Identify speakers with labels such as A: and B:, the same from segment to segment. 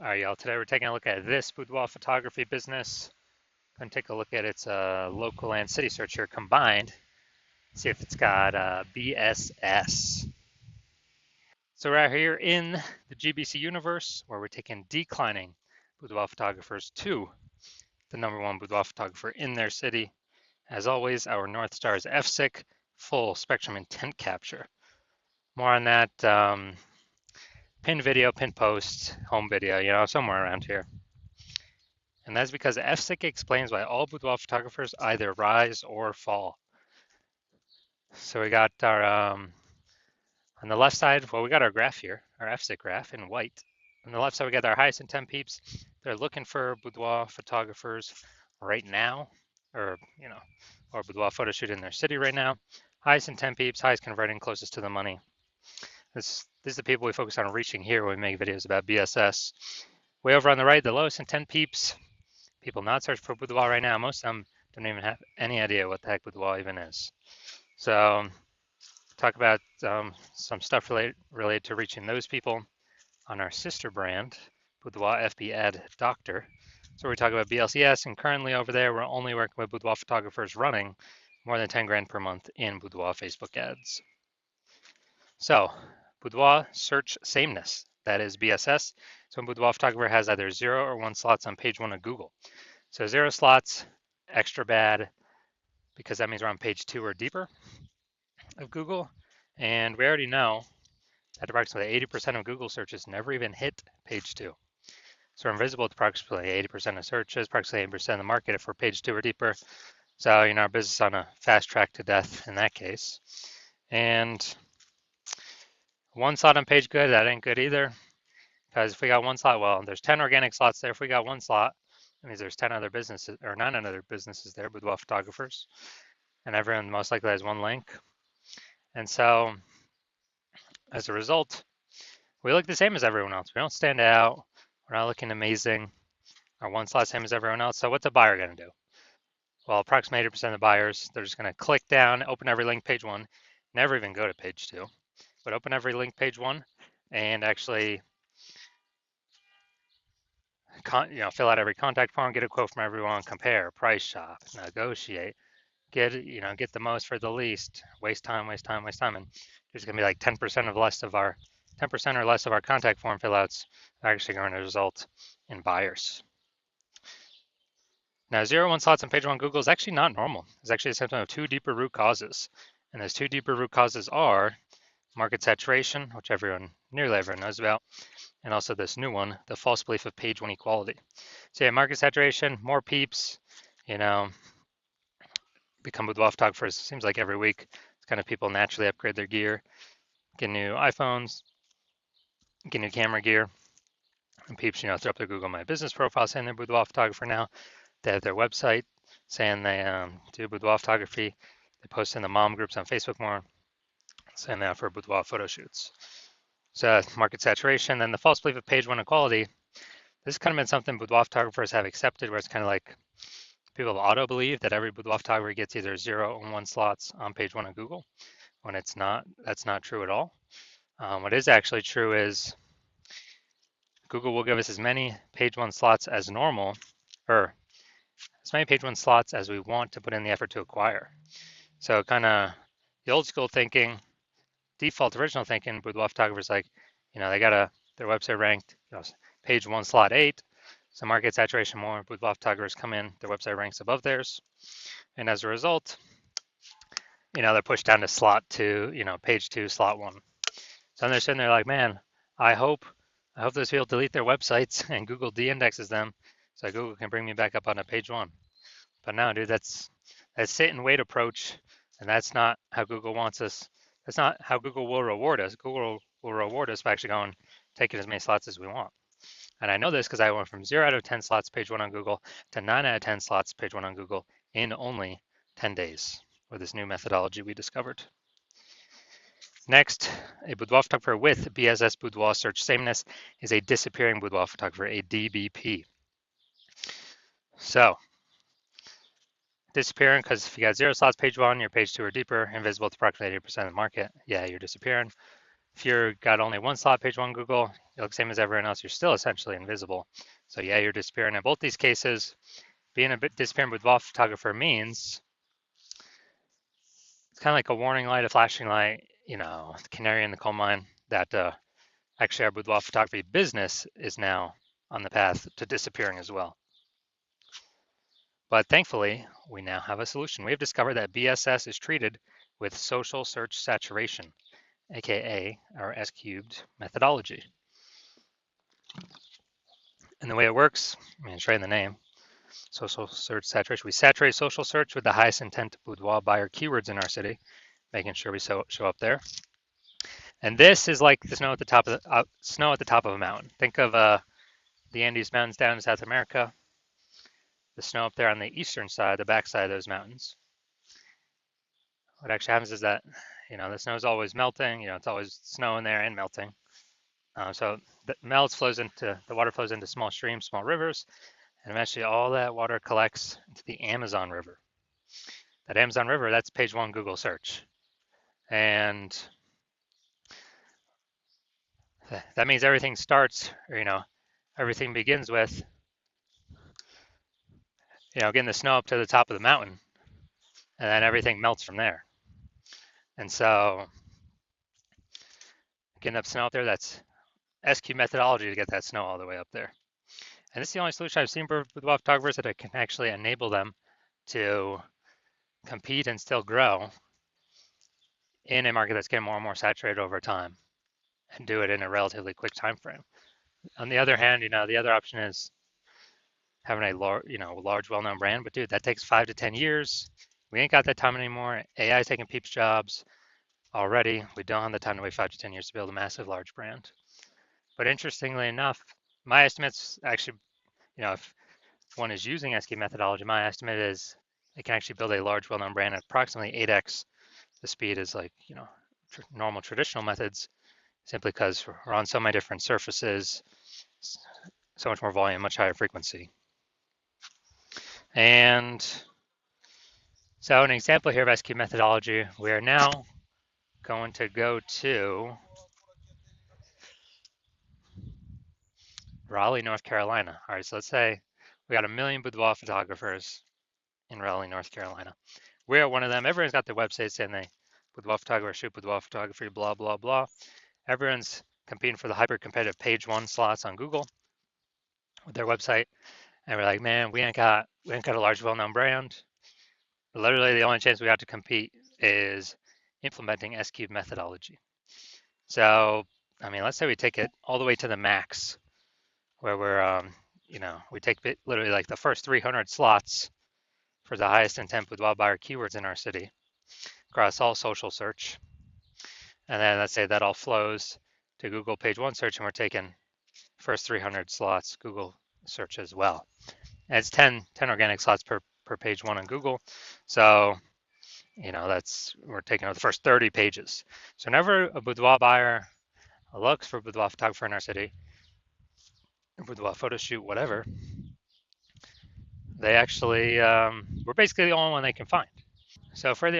A: All right, y'all. Today we're taking a look at this boudoir photography business. Going to take a look at its local and city search here combined. See if it's got BSS. So we're out here in the GBC universe where we're taking declining boudoir photographers to the #1 boudoir photographer in their city. As always, our North Star is FSIC, full spectrum intent capture. More on that pin video, pin post, home video, somewhere around here. And that's because FSIC explains why all boudoir photographers either rise or fall. So we got our, on the left side, well, we got our graph here, our FSIC graph in white. On the left side, we got our highest intent peeps. They're looking for boudoir photographers right now, or boudoir photo shoot in their city right now. Highest intent peeps, highest converting, closest to the money. This is the people we focus on reaching here when we make videos about BSS. Way over on the right, the lowest intent peeps. People not searching for boudoir right now. Most of them don't even have any idea what the heck boudoir even is. So talk about some stuff related to reaching those people on our sister brand, Boudoir FB Ad Doctor. So we talk about BLCS, and currently over there, we're only working with boudoir photographers running more than 10 grand per month in boudoir Facebook ads. So boudoir search sameness, that is BSS. So a boudoir photographer has either 0 or 1 slots on page 1 of Google. So 0 slots, extra bad, because that means we're on page 2 or deeper of Google. And we already know that approximately 80% of Google searches never even hit page 2. So we're invisible to approximately 80% of searches, approximately 80% of the market if we're page 2 or deeper. So, our business is on a fast track to death in that case. And 1 slot on page good, that ain't good either. Because if we got 1 slot, well, there's 10 organic slots there. If we got 1 slot, that means there's 10 other businesses, or 9 other businesses there, boudoir photographers. And everyone most likely has 1 link. And so, as a result, we look the same as everyone else. We don't stand out. We're not looking amazing. Our 1 slot same as everyone else. So what's a buyer going to do? Well, approximately 80% of the buyers, they're just going to click down, open every link page 1, never even go to page 2, but open every link page 1 and actually fill out every contact form, get a quote from everyone, compare, price shop, negotiate, get the most for the least, waste time, and there's going to be like 10% or less of our contact form fill outs are actually going to result in buyers. Now, 0 1 slots on page 1 Google is actually not normal. It's actually a symptom of 2 deeper root causes. And those 2 deeper root causes are market saturation, which nearly everyone knows about, and also this new one, the false belief of page 1 equality. So yeah, market saturation, more peeps, become boudoir photographers. It seems like every week, it's kind of people naturally upgrade their gear, get new iPhones, get new camera gear, and peeps, throw up their Google My Business profile saying they're boudoir photographer now. They have their website saying they do boudoir photography. They post in the mom groups on Facebook more, saying they offer boudoir photo shoots. So market saturation, then the false belief of page 1 equality. This has kind of been something boudoir photographers have accepted, where it's kind of like people auto believe that every boudoir photographer gets either 0 or 1 slots on page 1 of Google, when it's not. That's not true at all. What is actually true is Google will give us as many page 1 slots as normal, or as many page 1 slots as we want to put in the effort to acquire. So kind of the old school thinking, default original thinking, boudoir photographers they got their website ranked, page 1 slot 8. So market saturation more, boudoir photographers come in, their website ranks above theirs. And as a result, they're pushed down to slot 2, page 2, slot 1. So they're sitting there like, man, I hope those people delete their websites and Google de-indexes them so Google can bring me back up on a page 1. But no, dude, that's sit and wait approach, and that's not how Google wants us. That's not how Google will reward us. Google will reward us by actually taking as many slots as we want. And I know this because I went from 0 out of 10 slots page 1 on Google to 9 out of 10 slots page 1 on Google in only 10 days with this new methodology we discovered. Next, a boudoir photographer with BSS boudoir search sameness is a disappearing boudoir photographer, a DBP. So, disappearing because if you got 0 slots page 1, you're page 2 or deeper, invisible to approximately 80% of the market, yeah, you're disappearing. If you're got only one slot, page one Google, you look same as everyone else, you're still essentially invisible. So yeah, you're disappearing. In both these cases, being a bit disappearing boudoir photographer means it's kind of like a warning light, a flashing light, the canary in the coal mine that actually our boudoir photography business is now on the path to disappearing as well. But thankfully, we now have a solution. We have discovered that BSS is treated with social search saturation, aka our S-cubed methodology. And the way it works, it's right in the name, social search saturation. We saturate social search with the highest intent boudoir buyer keywords in our city, making sure we show up there. And this is like the snow at the top of a mountain. Think of the Andes Mountains down in South America, the snow up there on the eastern side, the backside of those mountains. What actually happens is that, the snow is always melting. It's always snowing there and melting. So the water flows into small streams, small rivers, and eventually all that water collects into the Amazon River. That Amazon River, that's page one Google search. And that means everything starts, everything begins with, getting the snow up to the top of the mountain, and then everything melts from there. And so getting up snow up there, that's SQ methodology to get that snow all the way up there. And this is the only solution I've seen for boudoir photographers that can actually enable them to compete and still grow in a market that's getting more and more saturated over time, and do it in a relatively quick time frame. On the other hand, the other option is having a large, well-known brand. But dude, that takes 5 to 10 years. We ain't got that time anymore. AI is taking people's jobs already. We don't have the time to wait 5 to 10 years to build a massive, large brand. But interestingly enough, my estimates actually, if one is using SQ methodology, my estimate is it can actually build a large, well-known brand at approximately 8x the speed as normal traditional methods, simply because we're on so many different surfaces, so much more volume, much higher frequency. And so an example here of SQ methodology, we are now going to go to Raleigh, North Carolina. All right, so let's say we got 1 million boudoir photographers in Raleigh, North Carolina. We're one of them. Everyone's got their website saying they boudoir photographer, shoot boudoir photography, blah, blah, blah. Everyone's competing for the hyper-competitive page one slots on Google with their website. And we're like, man, we ain't got a large, well-known brand. Literally, the only chance we got to compete is implementing S-cube methodology. So, let's say we take it all the way to the max, where we're, we take literally like the first 300 slots for the highest intent boudoir buyer keywords in our city across all social search. And then let's say that all flows to Google page one search, and we're taking first 300 slots Google search as well. And it's 10 organic slots per page one on Google. So, we're taking out the first 30 pages. So whenever a boudoir buyer looks for a boudoir photographer in our city, a boudoir photo shoot, whatever, they actually, we're basically the only one they can find. So if we're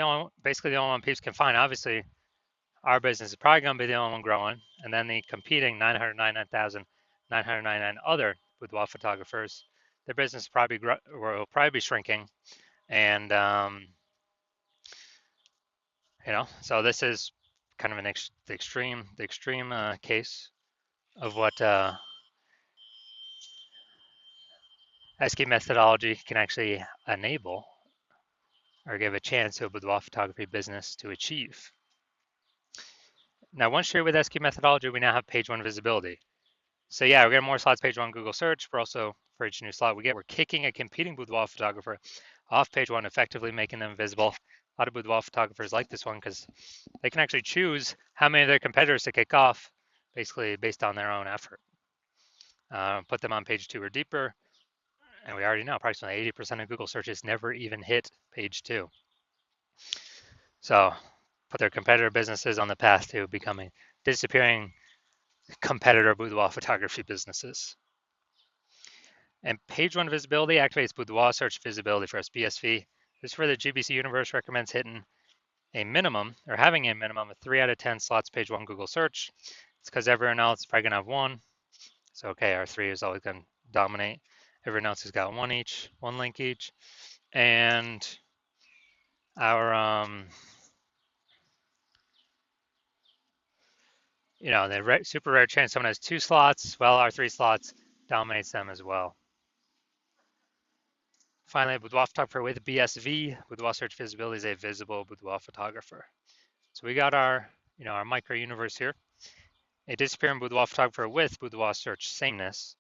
A: basically the only one people can find, obviously our business is probably going to be the only one growing, and then the competing 999,999 other boudoir photographers, their business will probably be shrinking. And so this is kind of the extreme case of what SQ methodology can actually enable or give a chance to a boudoir photography business to achieve. Now, once you're with SQ methodology, we now have page one visibility. So yeah, we're getting more slots page one Google search. We're also, for each new slot we're kicking a competing boudoir photographer off page one, effectively making them visible. A lot of boudoir photographers like this one because they can actually choose how many of their competitors to kick off, basically based on their own effort. Put them on page two or deeper, and we already know approximately 80% of Google searches never even hit page two. So put their competitor businesses on the path to becoming disappearing competitor boudoir photography businesses. And page one visibility activates boudoir search visibility for us, BSV. This is where the GBC universe recommends hitting a minimum, or having a minimum of 3 out of 10 slots page one Google search. It's because everyone else is probably gonna have one. So okay, our 3 is always gonna dominate. Everyone else has got one each, one link each. And our the super rare chance someone has 2 slots, well, our 3 slots dominates them as well. Finally, boudoir photographer with BSV. Boudoir search visibility is a visible boudoir photographer. So we got our micro universe here. A disappearing boudoir photographer with boudoir search sameness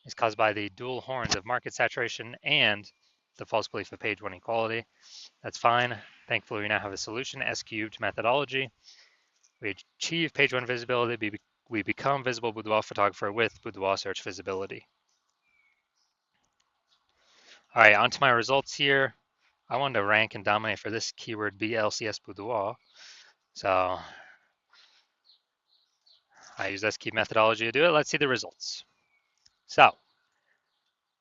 A: is caused by the dual horns of market saturation and the false belief of page one equality. That's fine. Thankfully, we now have a solution, S-cubed methodology. We achieve page one visibility. We become visible boudoir photographer with boudoir search visibility. All right, on to my results here. I wanted to rank and dominate for this keyword BLCS boudoir. So I use S-cubed methodology to do it. Let's see the results. So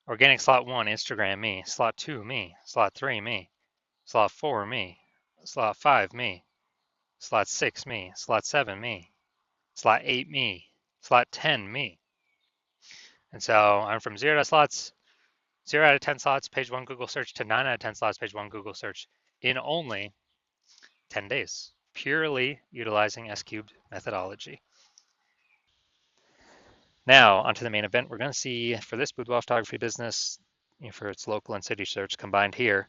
A: organic slot 1, Instagram, me. Slot 2, me. Slot 3, me. Slot 4, me. Slot 5, me. Slot 6, me. Slot 7, me. Slot 8, me. Slot 10, me. And so I'm from 0 out of 10 slots, page one Google search, to 9 out of 10 slots, page one Google search in only 10 days, purely utilizing S-cubed methodology. Now, onto the main event. We're going to see for this boudoir photography business, for its local and city search combined here,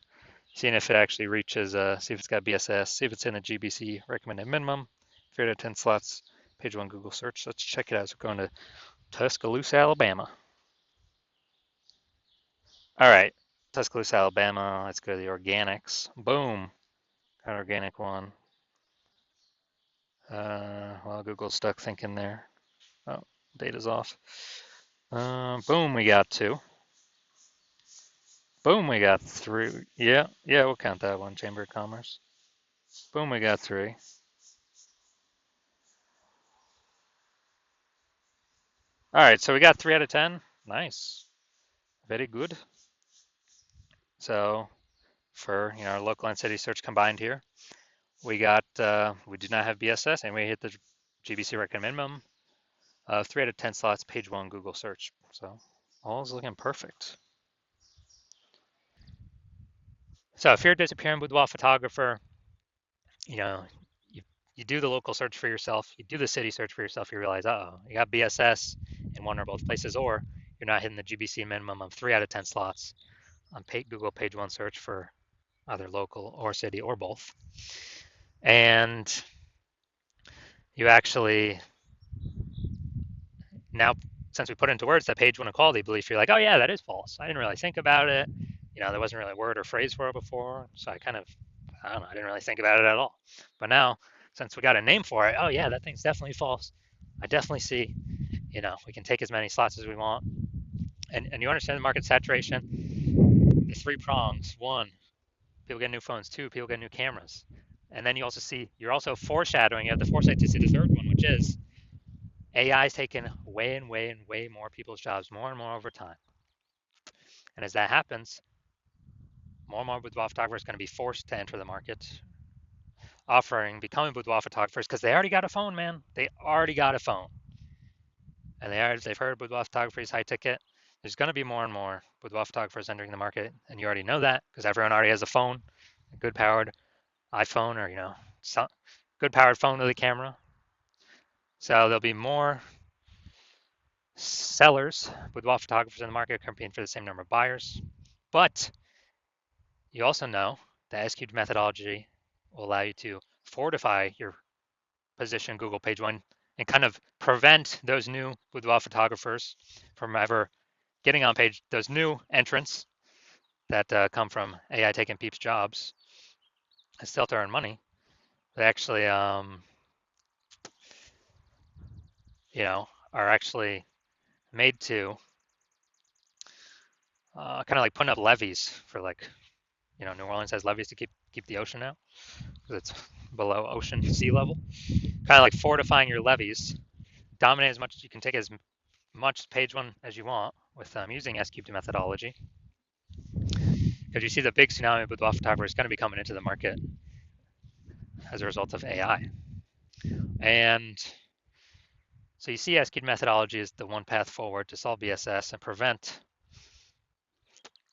A: seeing if it actually reaches, see if it's got BSS, see if it's in a GBC recommended minimum, 3 out of 10 slots, page one Google search. Let's check it out. So we're going to Tuscaloosa, Alabama. All right, Tuscaloosa, Alabama. Let's go to the organics. Boom, got organic one. Well, Google's stuck thinking there. Oh, data's off. Boom, we got 2. Boom, we got 3. Yeah, we'll count that one, Chamber of Commerce. Boom, we got 3. All right, so we got 3 out of 10. Nice, very good. So for our local and city search combined here, we got we do not have BSS, and we hit the GBC recommend minimum of 3 out of 10 slots, page one Google search. So all is looking perfect. So if you're a disappearing boudoir photographer, you do the local search for yourself, you do the city search for yourself, you realize, you got BSS in one or both places, or you're not hitting the GBC minimum of 3 out of 10 slots on Google page one search for either local or city or both. And you actually, now, since we put into words that page one equality belief, you're like, oh yeah, that is false. I didn't really think about it. There wasn't really a word or phrase for it before. So I didn't really think about it at all. But now, since we got a name for it, oh yeah, that thing's definitely false. I definitely see, we can take as many slots as we want. And you understand the market saturation, the 3 prongs. 1, people get new phones. 2, people get new cameras. And then you're also foreshadowing, you have the foresight to see the third one, which is AI is taking way and way and way more people's jobs, more and more over time. And as that happens, more and more boudoir photographers are going to be forced to enter the market, becoming boudoir photographers, because they already got a phone, man. They already got a phone. And they've heard boudoir photography is high ticket. There's going to be more and more boudoir photographers entering the market, and you already know that because everyone already has a phone, a good powered iPhone, or good powered phone with a camera. So there'll be more sellers, boudoir photographers in the market competing for the same number of buyers. But you also know that S-cubed methodology will allow you to fortify your position Google page one and kind of prevent those new boudoir photographers from ever getting on page, those new entrants that come from AI taking people's jobs and still to earn money. They actually, are actually made to kind of like putting up levees for New Orleans has levees to keep the ocean out because it's below ocean sea level. Kind of like fortifying your levees, dominate as much as you can, take as much page one as you want with using S-cubed methodology. Because you see the big tsunami of boudoir photographers is going to be coming into the market. as a result of AI. And so you see S-cubed methodology is the one path forward to solve BSS and prevent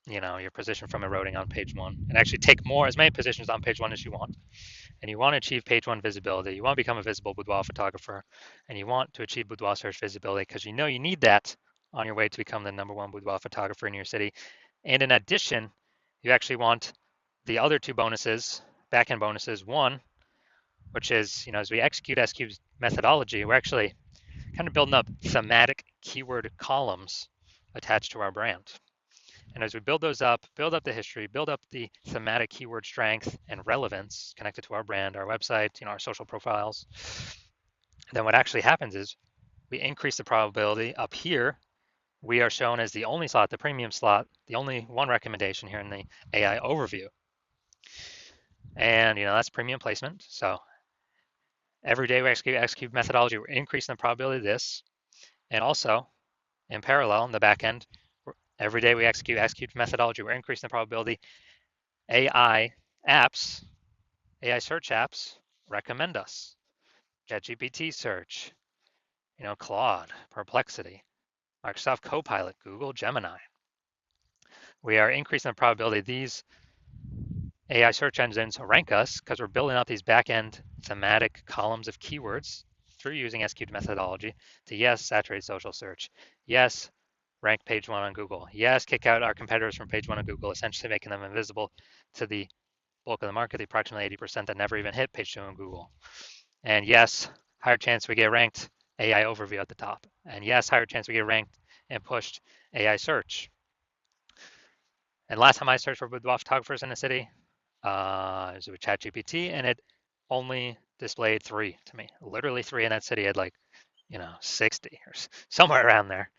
A: your position from eroding on page one, and actually take as many positions on page one as you want. And you want to achieve page one visibility. You want to become a visible boudoir photographer, and you want to achieve boudoir search visibility because you need that on your way to become the #1 boudoir photographer in your city. And in addition, you actually want the other two bonuses, back-end bonuses. One, which is, as we execute S-cubed methodology, we're actually kind of building up thematic keyword columns attached to our brand. And as we build those up, build up the history, build up the thematic keyword strength and relevance connected to our brand, our website, our social profiles, then what actually happens is we increase the probability. Up here, we are shown as the only slot, the premium slot, the only one recommendation here in the AI overview. And that's premium placement. So every day we execute methodology, we're increasing the probability of this. And also, in parallel, in the back end, every day we execute methodology, we're increasing the probability AI apps, AI search apps recommend us. ChatGPT search, Claude, Perplexity, Microsoft Copilot, Google Gemini. We are increasing the probability these AI search engines rank us because we're building out these back-end thematic columns of keywords through using S-cubed methodology to, yes, saturate social search, yes, rank page one on Google, yes, kick out our competitors from page one on Google, essentially making them invisible to the bulk of the market, the approximately 80% that never even hit page two on Google. And yes, higher chance we get ranked AI overview at the top. And yes, higher chance we get ranked and pushed AI search. And last time I searched for boudoir photographers in the city, it was with ChatGPT, and it only displayed 3 to me. Literally 3 in that city had 60 or somewhere around there.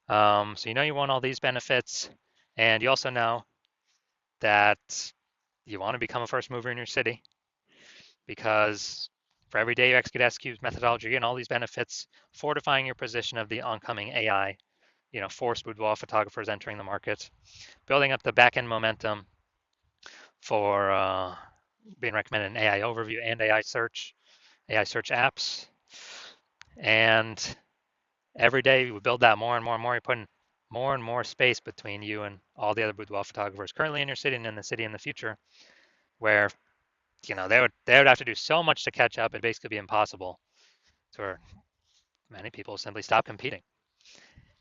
A: So you want all these benefits, and you also know that you want to become a first mover in your city, because for every day you execute S-cubed methodology and all these benefits, fortifying your position of the oncoming AI, forced boudoir photographers entering the market, building up the back-end momentum for being recommended in AI overview and AI search apps. And every day we build that more and more and more. You're putting more and more space between you and all the other boudoir photographers currently in your city and in the city in the future, where they would have to do so much to catch up, it'd basically be impossible, to where many people simply stop competing.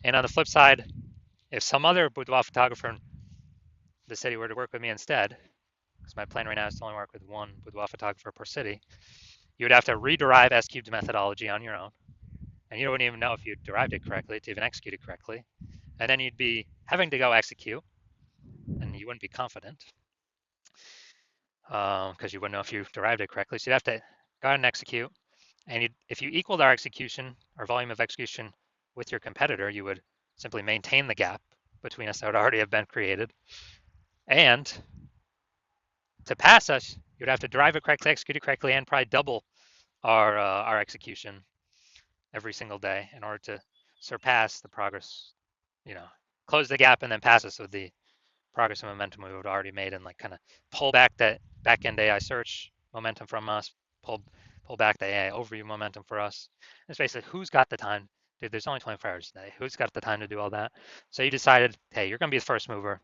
A: And on the flip side, if some other boudoir photographer in the city were to work with me instead, because my plan right now is to only work with one boudoir photographer per city, you would have to rederive S-cubed methodology on your own, and you wouldn't even know if you derived it correctly to even execute it correctly. And then you'd be having to go execute, and you wouldn't be confident because you wouldn't know if you derived it correctly. So you'd have to go ahead and execute. And if you equaled our execution, our volume of execution with your competitor, you would simply maintain the gap between us that would already have been created. And to pass us, you'd have to derive it correctly, execute it correctly, and probably double our execution every single day in order to surpass the progress, close the gap and then pass us with the progress and momentum we would have already made, and kind of pull back that back-end AI search momentum from us, pull back the AI overview momentum for us. It's basically who's got the time. Dude, there's only 24 hours a day. Who's got the time to do all that? So you decided, hey, you're going to be the first mover.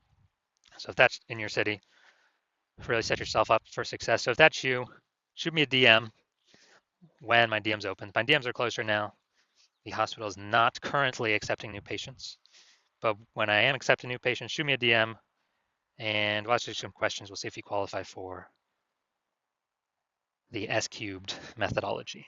A: So if that's in your city, really set yourself up for success. So if that's you, shoot me a DM when my DM's open. My DMs are closed right now. The hospital is not currently accepting new patients, but when I am accepting new patients, shoot me a DM and we'll ask you some questions. We'll see if you qualify for the S-cubed methodology.